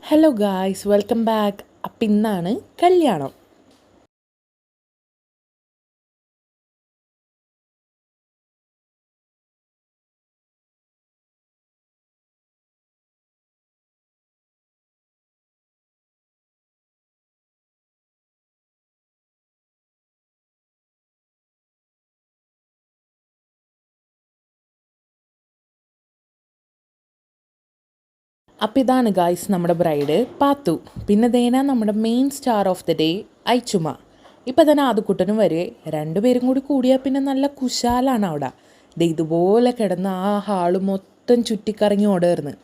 Hello guys, welcome back. അപ്പം ഇന്നാണ് കല്യാണം. അപ്പം ഇതാണ് ഗായ്സ് നമ്മുടെ ബ്രൈഡ് പാത്തു. പിന്നെ ദേന നമ്മുടെ main star of the day Aichuma. ഇപ്പം തന്നെ ആദ്യക്കുട്ടനും വരെ രണ്ടുപേരും കൂടി കൂടിയാൽ പിന്നെ നല്ല കുശാലാണ് അവിടെ. ഇതുപോലെ കിടന്ന് ആ ഹാള് മൊത്തം ചുറ്റിക്കറങ്ങി ഓടുമായിരുന്നു.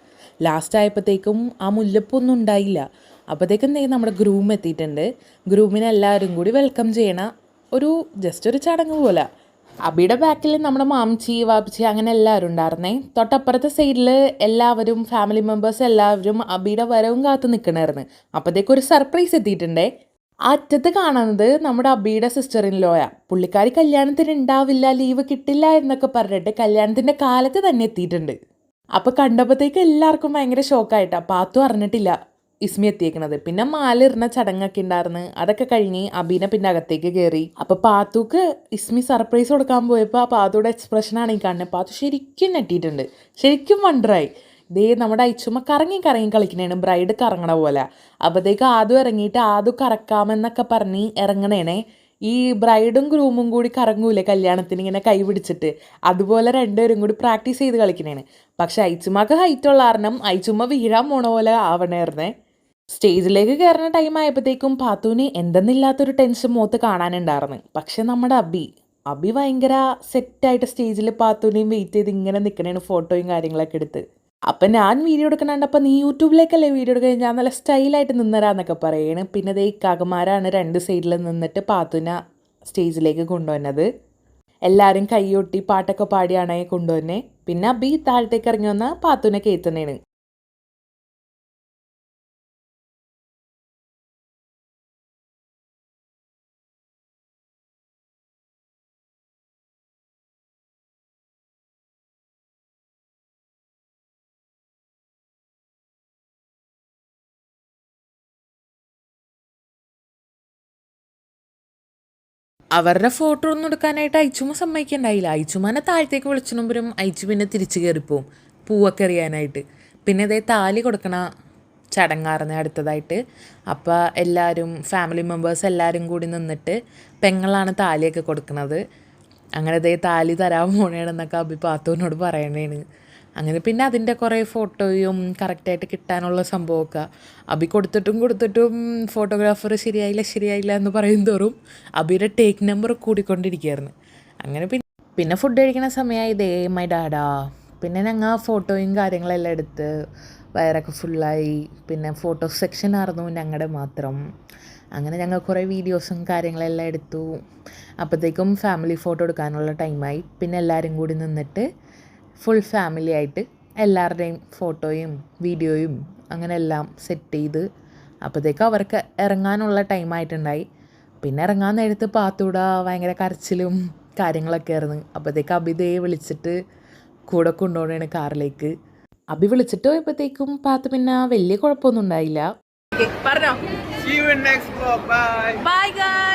ലാസ്റ്റ് ആയപ്പോഴത്തേക്കും ആ മുല്ലപ്പൊന്നും ഉണ്ടായില്ല. അപ്പോഴത്തേക്കും നമ്മുടെ ഗ്രൂം എത്തിയിട്ടുണ്ട്. ഗ്രൂമിനെ എല്ലാവരും കൂടി വെൽക്കം ചെയ്യണ ഒരു ജസ്റ്റ് ഒരു ചടങ്ങ് പോലെ. അബിയുടെ ബാക്കിൽ നമ്മുടെ മാംച്ചി വാപ്പിച്ചി അങ്ങനെ എല്ലാവരും ഉണ്ടായിരുന്നേ. തൊട്ടപ്പുറത്തെ സൈഡിൽ എല്ലാവരും ഫാമിലി മെമ്പേഴ്സ് എല്ലാവരും അബിയുടെ വരവും കാത്തു നിൽക്കണമായിരുന്നു. അപ്പോഴത്തേക്കും ഒരു സർപ്രൈസ് എത്തിയിട്ടുണ്ടേ. ആ അറ്റത്ത് കാണുന്നത് നമ്മുടെ അബിയുടെ സിസ്റ്റർ ഇൻ ലോയ. പുള്ളിക്കാരി കല്യാണത്തിന് ഉണ്ടാവില്ല, ലീവ് കിട്ടില്ല എന്നൊക്കെ പറഞ്ഞിട്ട് കല്യാണത്തിൻ്റെ കാലത്ത് തന്നെ എത്തിയിട്ടുണ്ട്. അപ്പോൾ കണ്ടപ്പോഴത്തേക്ക് എല്ലാവർക്കും ഭയങ്കര ഷോക്കായിട്ടാണ്. പാത്തു അറിഞ്ഞിട്ടില്ല ഇസ്മി എത്തിയേക്കണത്. പിന്നെ മാലിടുന്ന ചടങ്ങൊക്കെ ഉണ്ടായിരുന്നു. അതൊക്കെ കഴിഞ്ഞ് അബീനെ പിന്നെ അകത്തേക്ക് കയറി. അപ്പോൾ പാത്തുക്ക് ഇസ്മി സർപ്രൈസ് കൊടുക്കാൻ പോയപ്പോൾ ആ പാത്തുയുടെ എക്സ്പ്രഷനാണ് ഈ കാണുന്നത്. പാത്തു ശരിക്കും നെട്ടിയിട്ടുണ്ട്, ശരിക്കും വണ്ടറായി. നമ്മുടെ ഐച്ചുമ്മ കറങ്ങി കറങ്ങി കളിക്കണേണ്, ബ്രൈഡ് കറങ്ങണ പോലെ. അപ്പോഴത്തേക്ക് ആദ്യം ഇറങ്ങിയിട്ട് ആദ്യം കറക്കാമെന്നൊക്കെ പറഞ്ഞ് ഇറങ്ങണേണേ. ഈ ബ്രൈഡും ഗ്രൂമും കൂടി കറങ്ങൂലേ കല്യാണത്തിന് ഇങ്ങനെ കൈ പിടിച്ചിട്ട്, അതുപോലെ രണ്ടുപേരും കൂടി പ്രാക്ടീസ് ചെയ്ത് കളിക്കണേണ്. പക്ഷെ ഐച്ചുമ്മക്ക് ഹൈറ്റ് ഉള്ള കാരണം ഐച്ചുമ്മ വീഴാൻ പോണ പോലെ ആവണേർന്നേ. സ്റ്റേജിലേക്ക് കയറുന്ന ടൈം ആയപ്പോഴത്തേക്കും പാത്തുവിന് എന്തെന്നില്ലാത്തൊരു ടെൻഷൻ മുഖത്ത് കാണാനുണ്ടായിരുന്നു. പക്ഷെ നമ്മുടെ അബി ഭയങ്കര സെറ്റായിട്ട് സ്റ്റേജിൽ പാത്തുവിനെയും വെയിറ്റ് ചെയ്ത് ഇങ്ങനെ നിൽക്കണേണ്, ഫോട്ടോയും കാര്യങ്ങളൊക്കെ എടുത്ത്. അപ്പം ഞാൻ വീഡിയോ എടുക്കണുണ്ടപ്പോൾ നീ യൂട്യൂബിലേക്കല്ലേ വീഡിയോ എടുക്കുക, ഞാൻ നല്ല സ്റ്റൈലായിട്ട് നിന്നരാന്നൊക്കെ പറയണ്. പിന്നെ ഈ കാകമാരാണ് രണ്ട് സൈഡിൽ നിന്നിട്ട് പാത്തുവിനെ സ്റ്റേജിലേക്ക് കൊണ്ടുവന്നത്. എല്ലാവരും കൈയൊട്ടി പാട്ടൊക്കെ പാടിയാണ് കൊണ്ടുവന്നെ. പിന്നെ അബി താഴത്തേക്ക് ഇറങ്ങി വന്ന പാത്തുവിനെ കയറ്റുന്നതാണ്. അവരുടെ ഫോട്ടോ ഒന്നും എടുക്കാനായിട്ട് ഐച്ചുമ്മ സമ്മതിക്കണ്ടായില്ല. ഐച്ചുമാനെ താഴത്തേക്ക് വിളിച്ചിടുമ്പോഴും ഐച്ചു പിന്നെ തിരിച്ചു കയറിപ്പോവും പൂവൊക്കെ എറിയാനായിട്ട്. പിന്നെ താലി കൊടുക്കണ ചടങ്ങായിരുന്നു അടുത്തതായിട്ട്. അപ്പോൾ എല്ലാവരും ഫാമിലി മെമ്പേഴ്സ് എല്ലാവരും കൂടി നിന്നിട്ട് പെങ്ങളാണ് താലിയൊക്കെ കൊടുക്കുന്നത്. അങ്ങനെ താലി തരാൻ പോണേണെന്നൊക്കെ അബി പാത്തുവിനോട് പറയണേണ്. അങ്ങനെ പിന്നെ അതിൻ്റെ കുറേ ഫോട്ടോയും കറക്റ്റായിട്ട് കിട്ടാനുള്ള സംഭവമൊക്കെ അബി കൊടുത്തിട്ടും ഫോട്ടോഗ്രാഫർ ശരിയായില്ല എന്ന് പറയും തോറും അബിയുടെ ടേക്ക് നമ്പർ കൂടിക്കൊണ്ടിരിക്കുകയായിരുന്നു. അങ്ങനെ പിന്നെ ഫുഡ് കഴിക്കുന്ന സമയമായി മൈ ഡാഡാ. പിന്നെ ഞങ്ങൾ ഫോട്ടോയും കാര്യങ്ങളെല്ലാം എടുത്ത് വയറൊക്കെ ഫുള്ളായി. പിന്നെ ഫോട്ടോ സെക്ഷൻ ആയിരുന്നു ഞങ്ങളുടെ മാത്രം. അങ്ങനെ ഞങ്ങൾ കുറേ വീഡിയോസും കാര്യങ്ങളെല്ലാം എടുത്തു. അപ്പോഴത്തേക്കും ഫാമിലി ഫോട്ടോ എടുക്കാനുള്ള ടൈമായി. പിന്നെ എല്ലാവരും കൂടി നിന്നിട്ട് ഫുൾ ഫാമിലി ആയിട്ട് എല്ലാവരുടെയും ഫോട്ടോയും വീഡിയോയും അങ്ങനെ എല്ലാം സെറ്റ് ചെയ്ത് അപ്പോഴത്തേക്കും അവർക്ക് ഇറങ്ങാനുള്ള ടൈമായിട്ടുണ്ടായി. പിന്നെ ഇറങ്ങാൻ നേരത്ത് പാത്തൂട ഭയങ്കര കരച്ചിലും കാര്യങ്ങളൊക്കെ ആയിരുന്നു. അപ്പോഴത്തേക്ക് അബിതയെ വിളിച്ചിട്ട് കൂടെ കൊണ്ടുപോകണേണ് കാറിലേക്ക്. അബി വിളിച്ചിട്ട് പോയപ്പോഴത്തേക്കും പാത്ത് പിന്നെ വലിയ കുഴപ്പമൊന്നും ഉണ്ടായില്ല. പറഞ്ഞോ, ബൈ ഗായ്സ്.